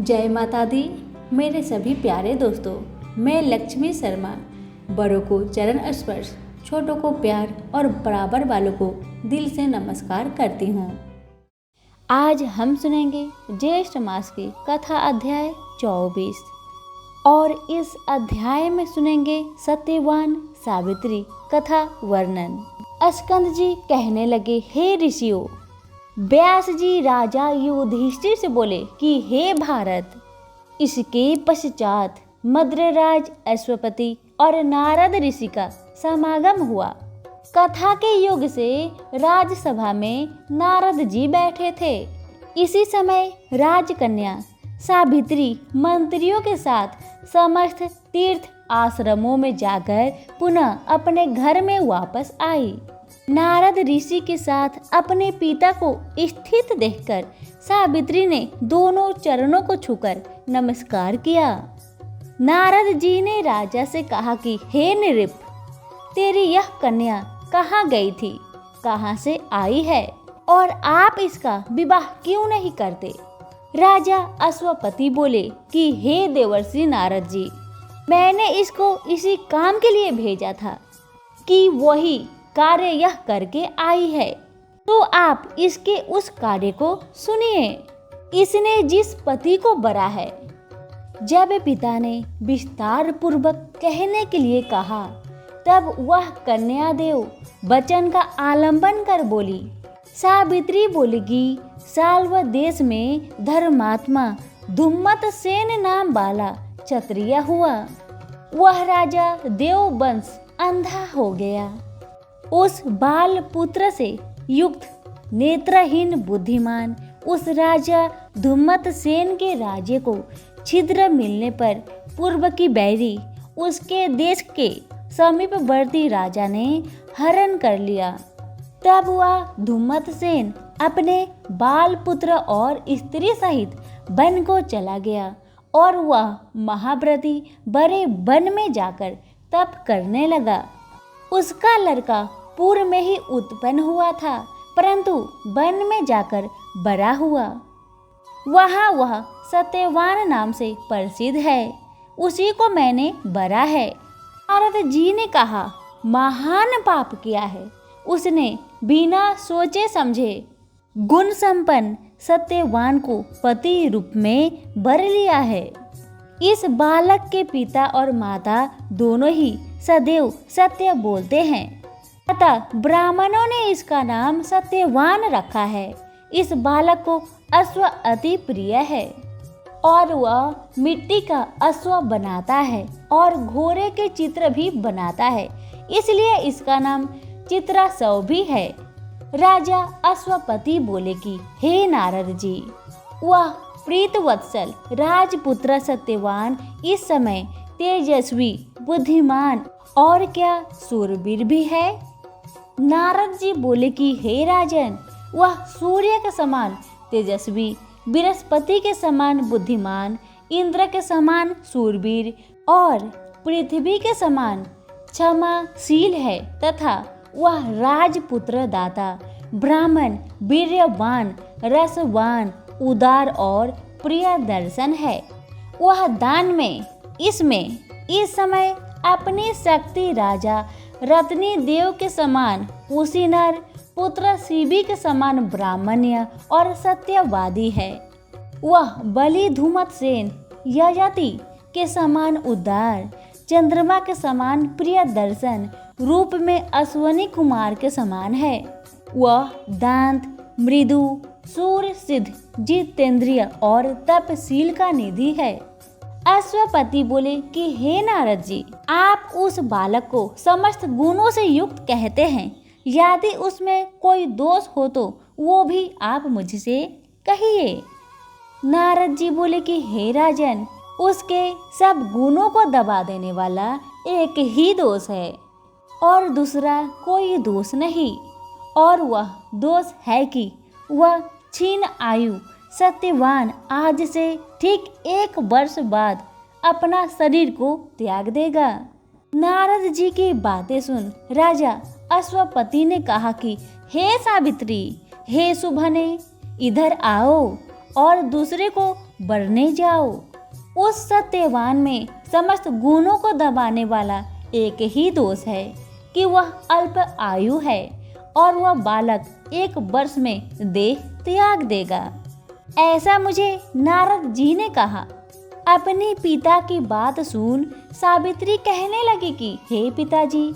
जय माता दी। मेरे सभी प्यारे दोस्तों, मैं लक्ष्मी शर्मा बड़ों को चरण स्पर्श, छोटों को प्यार और बराबर वालों को दिल से नमस्कार करती हूँ। आज हम सुनेंगे ज्येष्ठ मास की कथा अध्याय 24 और इस अध्याय में सुनेंगे सत्यवान सावित्री कथा वर्णन। स्कंद जी कहने लगे, हे ऋषियों, व्यास जी राजा युधिष्ठिर से बोले कि हे भारत, इसके पश्चात मद्रराज अश्वपति और नारद ऋषि का समागम हुआ। कथा के युग से राजसभा में नारद जी बैठे थे। इसी समय राजकन्या सावित्री मंत्रियों के साथ समस्त तीर्थ आश्रमों में जाकर पुनः अपने घर में वापस आई। नारद ऋषि के साथ अपने पिता को स्थित देखकर सावित्री ने दोनों चरणों को छूकर नमस्कार किया। नारद जी ने राजा से कहा कि हे नृप, तेरी यह कन्या कहाँ गई थी, कहाँ से आई है और आप इसका विवाह क्यों नहीं करते? राजा अश्वपति बोले कि हे देवर्षि नारद जी, मैंने इसको इसी काम के लिए भेजा था कि वही कार्य यह करके आई है, तो आप इसके उस कार्य को सुनिए। इसने जिस पति को बरा है। जब पिता ने विस्तार पूर्वक कहने के लिए कहा, तब वह कन्या देव वचन का आलंबन कर बोली। सावित्री बोलेगी, साल्व देश में धर्मात्मा धुम्मत सेन नाम वाला क्षत्रिय हुआ। वह राजा देववंश अंधा हो गया। उस बाल पुत्र से युक्त नेत्रहीन बुद्धिमान उस राजा धुम्मत सेन के राज्य को छिद्र मिलने पर पूर्व की बैरी उसके देश के समीपवर्ती राजा ने हरण कर लिया। तब वह धुम्मत सेन अपने बाल पुत्र और स्त्री सहित वन को चला गया और वह महाव्रती बड़े वन में जाकर तप करने लगा। उसका लड़का पूर्व में ही उत्पन्न हुआ था, परंतु वन में जाकर बड़ा हुआ। वह सत्यवान नाम से प्रसिद्ध है। उसी को मैंने बरा है। नारद जी ने कहा, महान पाप किया है उसने बिना सोचे समझे गुण संपन्न सत्यवान को पति रूप में बर लिया है। इस बालक के पिता और माता दोनों ही सदैव सत्य बोलते हैं, अतः ब्राह्मणों ने इसका नाम सत्यवान रखा है। इस बालक को अश्व अति प्रिय है और वह मिट्टी का अश्व बनाता है और घोड़े के चित्र भी बनाता है, इसलिए इसका नाम चित्राश्व भी है। राजा अश्वपति बोले कि हे नारद जी, वह प्रीतवत्सल राजपुत्र सत्यवान इस समय तेजस्वी बुद्धिमान और क्या सूरवीर भी है? नारद जी बोले कि हे राजन, वह सूर्य के समान तेजस्वी, बृहस्पति के समान बुद्धिमान, इंद्र के समान सूरवीर और पृथ्वी के समान क्षमाशील है तथा वह राजपुत्र दाता, ब्राह्मण, वीर्यवान, रसवान, उदार और प्रिय दर्शन है। वह दान में इस समय अपनी शक्ति राजा रत्नी देव के समान कुशीनर पुत्र शिवी के समान ब्राह्मण्य और सत्यवादी है। वह बलि धूमत सेन यजाति के समान उदार, चंद्रमा के समान प्रिय दर्शन, रूप में अश्वनी कुमार के समान है। वह दांत, मृदु, सूर सिद्ध, जितेंद्रिय और तपशील का निधि है। अश्वपति बोले कि हे नारद जी, आप उस बालक को समस्त गुणों से युक्त कहते हैं। यदि उसमें कोई दोष हो तो वो भी आप मुझसे कहिए। नारद जी बोले कि हे राजन, उसके सब गुणों को दबा देने वाला एक ही दोष है और दूसरा कोई दोष नहीं, और वह दोष है कि वह क्षीण आयु सत्यवान आज से ठीक 1 वर्ष बाद अपना शरीर को त्याग देगा। नारद जी की बातें सुन राजा अश्वपति ने कहा कि हे सावित्री, हे सुभने, इधर आओ और दूसरे को बरने जाओ। उस सत्यवान में समस्त गुणों को दबाने वाला एक ही दोष है कि वह अल्प आयु है और वह बालक 1 वर्ष में देह त्याग देगा। ऐसा मुझे नारद जी ने कहा। अपने पिता की बात सुन सावित्री कहने लगी कि हे पिताजी,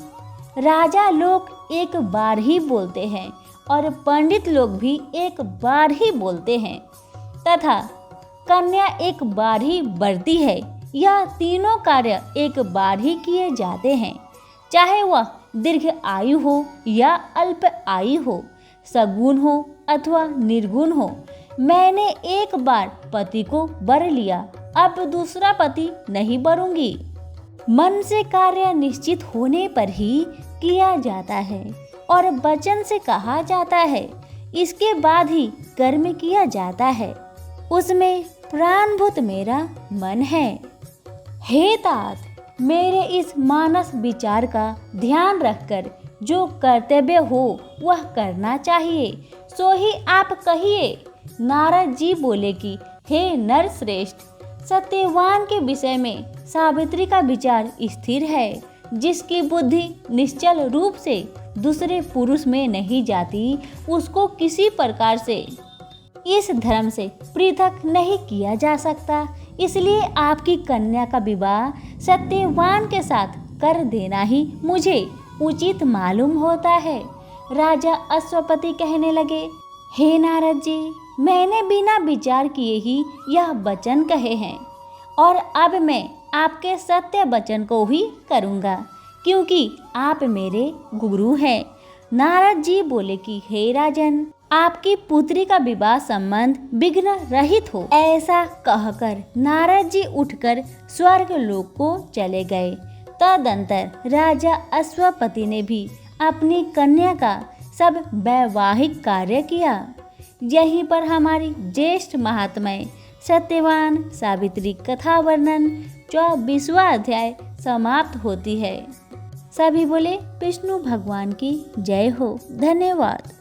राजा लोग एक बार ही बोलते हैं और पंडित लोग भी एक बार ही बोलते हैं तथा कन्या एक बार ही बढ़ती है। यह तीनों कार्य एक बार ही किए जाते हैं, चाहे वह दीर्घ आयु हो या अल्प आयु हो, सगुण हो अथवा निर्गुण हो। मैंने एक बार पति को वर लिया, अब दूसरा पति नहीं वरूंगी। मन से कार्य निश्चित होने पर ही किया जाता है और वचन से कहा जाता है, इसके बाद ही कर्म किया जाता है। उसमें प्राणभूत मेरा मन है। हे तात, मेरे इस मानस विचार का ध्यान रखकर जो कर्तव्य हो वह करना चाहिए, सो ही आप कहिए। नारद जी बोले कि हे नर श्रेष्ठ, सत्यवान के विषय में सावित्री का विचार स्थिर है, जिसकी बुद्धि निश्चल रूप से दूसरे पुरुष में नहीं जाती, उसको किसी प्रकार से इस धर्म से पृथक नहीं किया जा सकता। इसलिए आपकी कन्या का विवाह सत्यवान के साथ कर देना ही मुझे उचित मालूम होता है। राजा अश्वपति कहने लगे, हे नारद जी, मैंने बिना विचार किए ही यह वचन कहे हैं और अब मैं आपके सत्य वचन को ही करूँगा, क्योंकि आप मेरे गुरु हैं। नारद जी बोले कि हे राजन, आपकी पुत्री का विवाह संबंध विघ्न रहित हो। ऐसा कहकर नारद जी उठकर स्वर्ग लोक को चले गए। तदंतर राजा अश्वपति ने भी अपनी कन्या का सब वैवाहिक कार्य किया। यहीं पर हमारी ज्येष्ठ महात्म्य सत्यवान सावित्री कथा वर्णन 24वां अध्याय समाप्त होती है। सभी बोले विष्णु भगवान की जय हो। धन्यवाद।